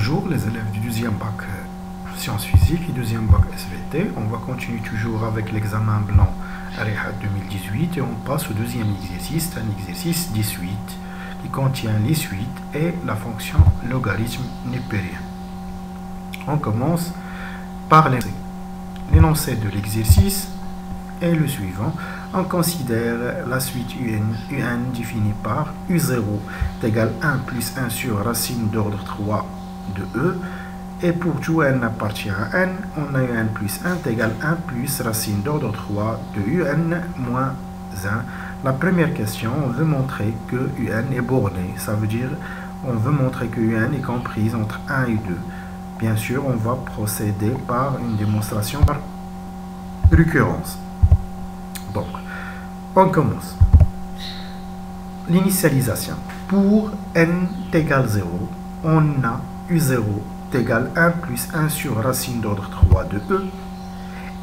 Bonjour les élèves du deuxième bac sciences physiques et deuxième bac SVT. On va continuer toujours avec l'examen blanc Arihat 2018 et on passe au deuxième exercice, un exercice 18 qui contient les suites et la fonction logarithme népérien. On commence par l'énoncé de l'exercice est le suivant. On considère la suite UN définie par U0 égale 1 plus 1 sur racine d'ordre 3 de E. Et pour tout n appartient à n, on a UN plus 1 égale 1 plus racine d'ordre 3 de UN moins 1. La première question, on veut montrer que UN est borné. Ça veut dire on veut montrer que UN est comprise entre 1 et 2. Bien sûr, on va procéder par une démonstration par récurrence. Donc, on commence. L'initialisation. Pour n égale 0, on a U0 égale 1 plus 1 sur racine d'ordre 3 de E.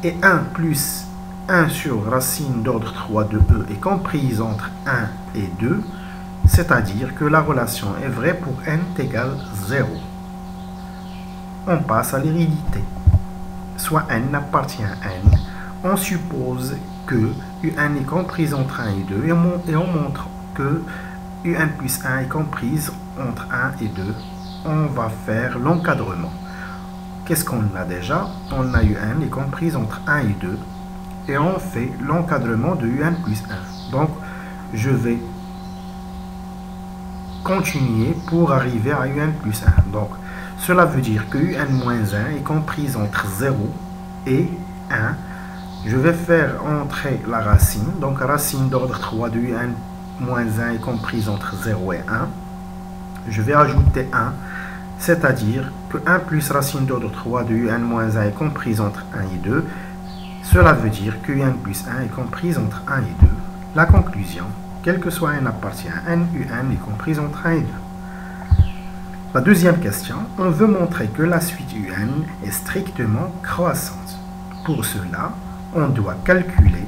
Et 1 plus 1 sur racine d'ordre 3 de E est comprise entre 1 et 2. C'est-à-dire que la relation est vraie pour n égale 0. On passe à l'hérédité. Soit n appartient à n, on suppose que UN est comprise entre 1 et 2 et on montre que UN plus 1 est comprise entre 1 et 2. On va faire l'encadrement. Qu'est-ce qu'on a déjà? On a UN est comprise entre 1 et 2 et on fait l'encadrement de UN plus 1. Donc, je vais continuer pour arriver à UN plus 1. Donc, cela veut dire que UN moins 1 est comprise entre 0 et 1. Je vais faire entrer la racine. Donc, racine d'ordre 3 de UN moins 1 est comprise entre 0 et 1. Je vais ajouter 1, c'est-à-dire que 1 plus racine d'ordre 3 de UN moins 1 est comprise entre 1 et 2. Cela veut dire que UN plus 1 est comprise entre 1 et 2. La conclusion, quel que soit n appartient à n, UN est comprise entre 1 et 2. La deuxième question, on veut montrer que la suite UN est strictement croissante. Pour cela, on doit calculer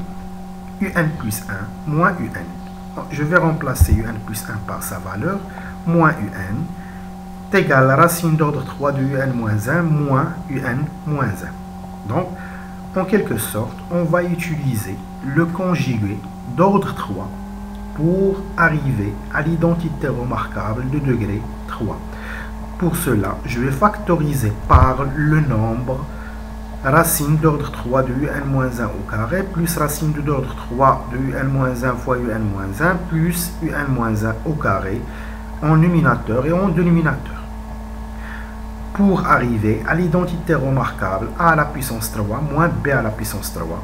UN plus 1 moins UN. Je vais remplacer UN plus 1 par sa valeur, moins UN, est égal à la racine d'ordre 3 de UN moins 1 moins UN moins 1. Donc, en quelque sorte, on va utiliser le conjugué d'ordre 3 pour arriver à l'identité remarquable de degré 3. Pour cela, je vais factoriser par le nombre racine d'ordre 3 de UN-1 au carré plus racine d'ordre 3 de UN-1 fois UN-1 plus UN-1 au carré en numérateur et en dénominateur. Pour arriver à l'identité remarquable A à la puissance 3 moins B à la puissance 3.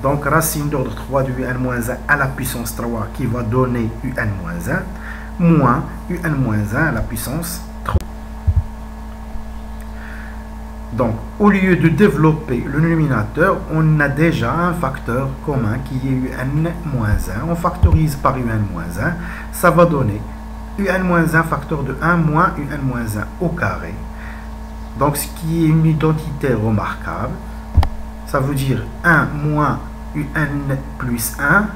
Donc racine d'ordre 3 de UN-1 à la puissance 3 qui va donner UN-1 moins UN-1 à la puissance 3. Donc, au lieu de développer le dénominateur, on a déjà un facteur commun qui est UN-1. On factorise par UN-1. Ça va donner UN-1 facteur de 1 moins UN-1 au carré. Donc, ce qui est une identité remarquable, ça veut dire 1 moins UN plus 1,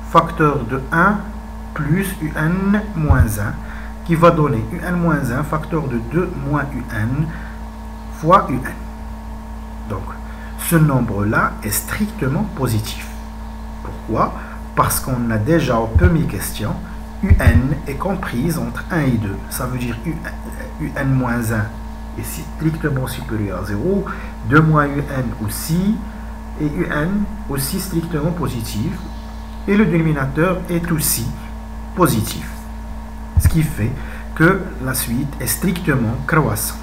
facteur de 1 plus UN-1, qui va donner UN-1 facteur de 2 moins UN fois UN. Donc, ce nombre-là est strictement positif. Pourquoi? Parce qu'on a déjà aux premières questions, UN est comprise entre 1 et 2. Ça veut dire UN-1 est strictement supérieur à 0, 2 moins UN aussi, et UN aussi strictement positif, et le dénominateur est aussi positif. Ce qui fait que la suite est strictement croissante.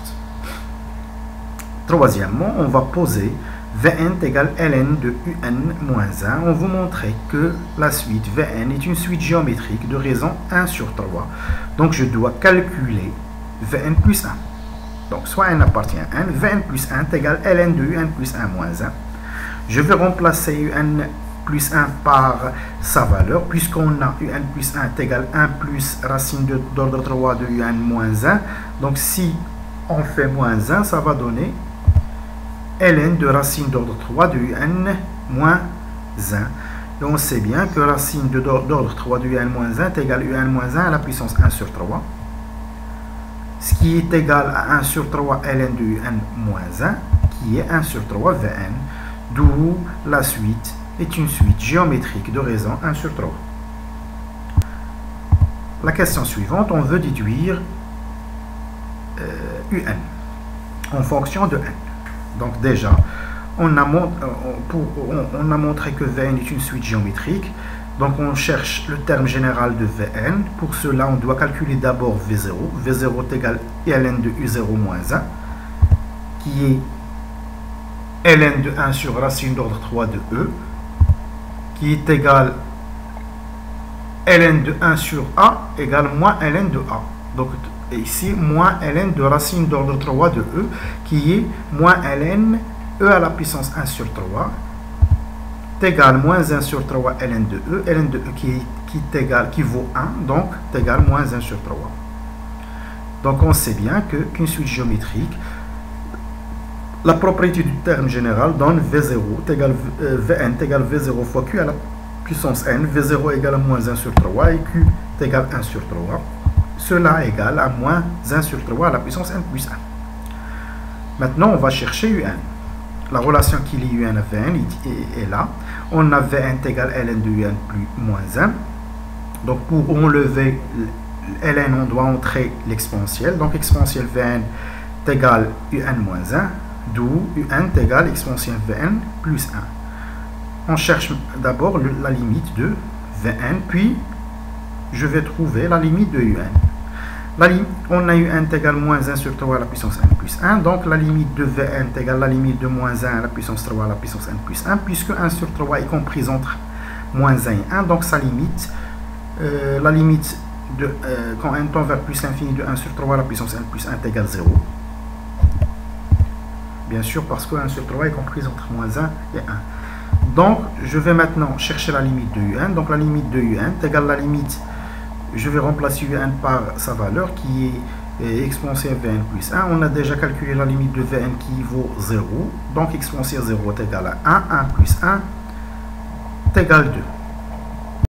Troisièmement, on va poser Vn égale Ln de Un-1. On va montrer que la suite Vn est une suite géométrique de raison 1 sur 3. Donc, je dois calculer Vn plus 1. Donc, soit n appartient à n, Vn plus 1 égale Ln de Un plus 1 moins 1. Je vais remplacer Un plus 1 par sa valeur, puisqu'on a Un plus 1 égale 1 plus racine d'ordre 3 de Un moins 1. Donc, si on fait moins 1, ça va donner Ln de racine d'ordre 3 de UN moins 1. Et on sait bien que racine d'ordre 3 de UN moins 1 est égale UN moins 1 à la puissance 1 sur 3. ce qui est égal à 1 sur 3 ln de un moins 1, qui est 1 sur 3 Vn, d'où la suite est une suite géométrique de raison 1 sur 3. La question suivante, on veut déduire un en fonction de n. Donc déjà, on a montré que Vn est une suite géométrique. Donc on cherche le terme général de Vn. Pour cela, on doit calculer d'abord V0. V0 est égal à ln de U0 moins 1, qui est ln de 1 sur racine d'ordre 3 de E, qui est égal à ln de 1 sur A égale moins ln de A. Donc ici, moins ln de racine d'ordre 3 de E, qui est moins ln E à la puissance 1 sur 3, est égal moins 1 sur 3 ln de E, ln de E qui vaut 1, donc est égal moins 1 sur 3. Donc on sait bien qu'une suite géométrique, la propriété du terme général donne V0 égale Vn égale V0 fois Q à la puissance n, V0 égale à moins 1 sur 3 et Q est égal à 1 sur 3. Cela égale à moins 1 sur 3 à la puissance n plus 1. Maintenant, on va chercher un. La relation qui lie un à Vn est là. On a Vn égale ln de un plus moins 1. Donc, pour enlever ln, on doit entrer l'exponentielle. Donc, exponentielle Vn est égal un moins 1, d'où un est égal exponentielle Vn plus 1. On cherche d'abord la limite de Vn, puis je vais trouver la limite de un. On a un égale moins 1 sur 3 à la puissance n plus 1. Donc la limite de Vn est égale à la limite de moins 1 à la puissance 3 à la puissance n plus 1, puisque 1 sur 3 est comprise entre moins 1 et 1. Donc sa limite, la limite de, quand n tend vers plus l'infini de 1 sur 3 à la puissance n plus 1 est égale 0. Bien sûr, parce que 1 sur 3 est comprise entre moins 1 et 1. Donc, je vais maintenant chercher la limite de un. Donc, la limite de un est égale à la limite, je vais remplacer un par sa valeur qui est exponentielle Vn plus 1. On a déjà calculé la limite de Vn qui vaut 0. Donc, exponentielle 0 est égal à 1. 1 plus 1 est égal à 2.